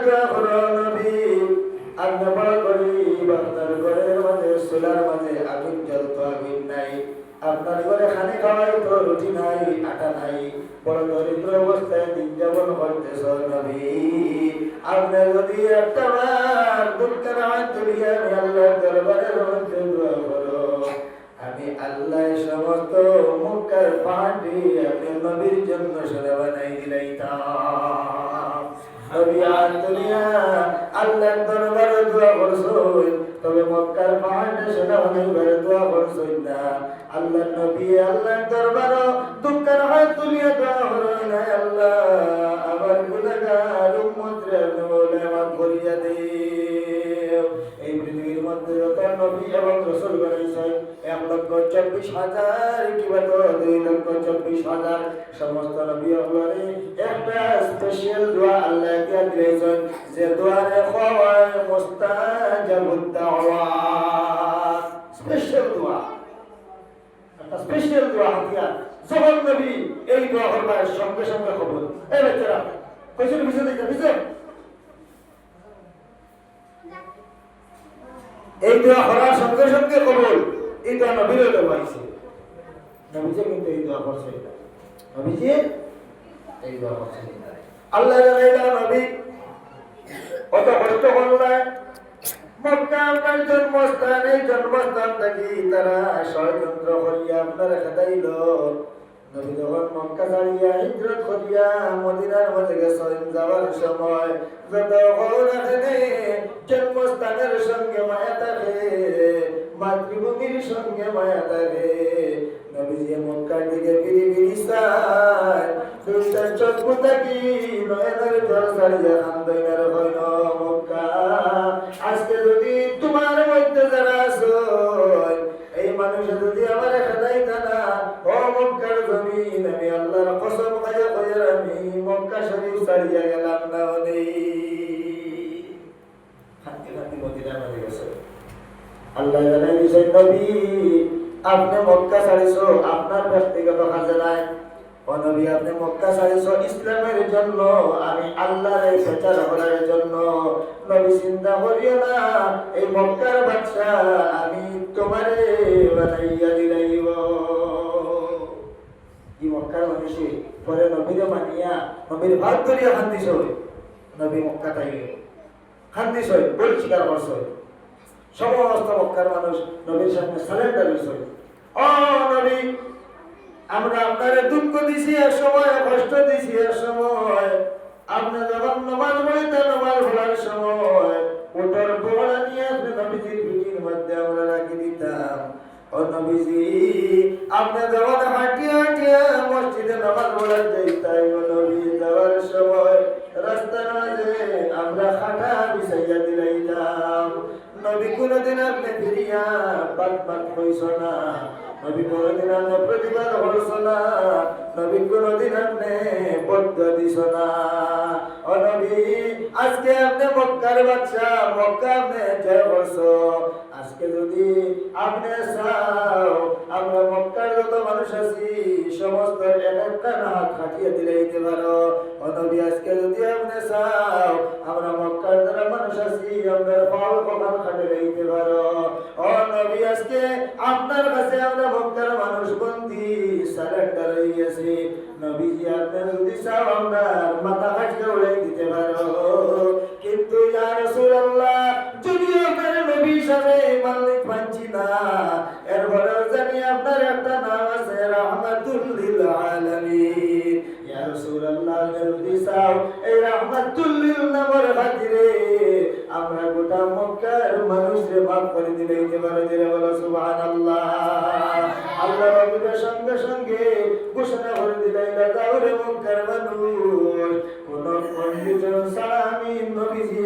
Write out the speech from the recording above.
দোয়া করো নবী আপনি বড় গরিব আপনার ঘরের মাঝে চুলার মাঝে আগুন জ্বলতো আগুন নাই আপনার ঘরে খানে খাওয়াই তো রুটি নাই আটা নাই বড় দরিদ্র অবস্থায় দিন যাপন করতেছ নবী আপনি যদি একটা বার দুঃখের হাত তুলিয়ে আমি আল্লাহর দরবারের মধ্যে দোয়া করো আমি আল্লাহ সমস্ত মক্কার পাহাড়ি আপনি নবীর জন্য সোনা বানাই দিলাইতাম নবী আন্তরিয়া আল্লাহর দরবারে দোয়া করছই তবে মক্কার পাহাড়ে সোনা বানাইবার দোয়া করছই না আল্লাহর নবী আল্লাহর দরবারে দুঃখের হাত তুলিয়া দোয়া করই না আল্লাহ আমার গুনাহগার উম্মতরে আপনি মওলা মাফ করিয়া দিও এই পৃথিবীর মধ্যে যত নবী এবং রাসূল বানাইছেন 1,24,000 কিংবা 2,24,000 সমস্ত নবী আল্লাহরে একটা স্পেশাল দোয়া আল্লাহ দিয়া দিয়েছেন যে দোয়ারে খাওয়ায় মুস্তাজাবুদ দাওয়াত স্পেশাল দোয়া একটা স্পেশাল দোয়া দিয়া যখন নবী এই দোয়া করবার সঙ্গে সঙ্গে কবুল এই বাচ্চারা কইছেন বুঝে দেখে বুঝে এই দোয়া করার সঙ্গে সঙ্গে কবুল এই দোয়া নবীর দোয়া হইছে নবীজি কিন্তু এই দোয়া করছে নবীজি এই দোয়া করছে আল্লাহ জানাইলা নবী কত কষ্ট করলেন মক্কার জন্মস্থান এই জন্মস্থান থেকে তারা ষড়যন্ত্র করিয়া আপনার খেদাইল নবী যখন মক্কা ছাড়িয়া হিজরত করিয়া মদিনার মাঝে গেছেন যাওয়ার সময় যতক্ষণ এখানে জন্মস্থানের সঙ্গে মায়া থাকে মাতৃভূমির সঙ্গে মায়া থাকে নবীজি মক্কার দিকে ফিরে ফিরি চায় দুইটার চক্ষু থাকি নয়নের জল ছাড়িয়া কান্দইনার হইল মক্কা আজকে যদি তোমার মধ্যে যারা আছো এই মানুষে যদি আমার খেদাইতা না ও মক্কার জমিন আমি আল্লাহর কসম খাইয়া কইয়া আমি মক্কা শরীফ ছাড়িয়া গেলাম না ওই হাতে হাতে মদিনা মাঝে গেছে আল্লাহ জানাই দিয়েছেন নবী আপনি মক্কা ছাড়িছো আপনার ব্যক্তিগত কাজে নাই ও নবী আপনি মক্কা ছাড়িছো ইসলামের জন্য আমি আল্লাহর প্রচার করার জন্য নবী চিন্তা করিও না এই মক্কার বাদশা আমি তোমারে বানাইয়া দিলাইব এই মক্কার মানুষে পরে নবীরে মানিয়া নবীর ভাত ধরিয়া খান্দিস নবী মক্কা তাই খান্দিস বল স্বীকার করছ সমস্ত মক্কার মানুষ নবীর সামনে সারেন্ডার হইছে ও নবী আমরা আপনারে দুঃখ দিছি এক সময় কষ্ট দিছি এক সময় আপনি যখন নামাজ পড়িতেন নামাজ পড়ার সময় ওটার বোড়া নিয়ে আপনি নবীজির পিঠির মধ্যে আমরা রাখি দিতাম ও নবীজি আপনি যখন হাঁটিয়া হাঁটিয়া মসজিদে নামাজ পড়ার যাইতাই ও নবী যাওয়ার সময় রাস্তার মাঝে আমরা খাটা বিছাইয়া দিলাইতাম নবী কোনদিন আপনি ফিরিয়া বাদ বাদ হইছ না নবী কোনদিন আপনি প্রতিবাদ করছ না নবী কোনদিন আপনি বদ্ধ দিছ না ও নবী আজকে আপনি মক্কার বাদশা মক্কা আপনি জয় করছ আজকে যদি আপনি চাও আমরা মক্কার যত মানুষ আছি সমস্ত একটা হাত খাটিয়ে দিলে দিতে পারো ও নবী আজকে যদি আপনি চাও আমরা মক্কার যারা মানুষ আছি আমরা পাও কখন খাটিয়ে দিতে পারো ও নবী আজকে আপনার কাছে আমরা মক্কার মানুষ বন্দী সারেন্ডার হয়ে গেছি নবীজি আপনি যদি চাও আমরা মাথা কাটকে উড়াই দিতে পারো কিন্তু ইয়া রাসূলুল্লাহ যদিও আপনার নবী হিসাবে মানতে পারছি না এরপরেও জানি আপনার একটা নাম আছে রাহমাতুল লিল আলামিন ইয়া রাসূলুল্লাহ যদি চাও এই রাহমাতুল লিল নামের খাতিরে আমরা গোটা মক্কার মানুষকে মাফ করে দিতে পারো জেরে বলো সুবহানাল্লাহ আল্লাহ রাব্বুল সঙ্গে সঙ্গে ঘোষণা করে দিলেন দাউরে মক্কার মানুষ কোন কন্ডিশন ছাড়া আমি নবীজি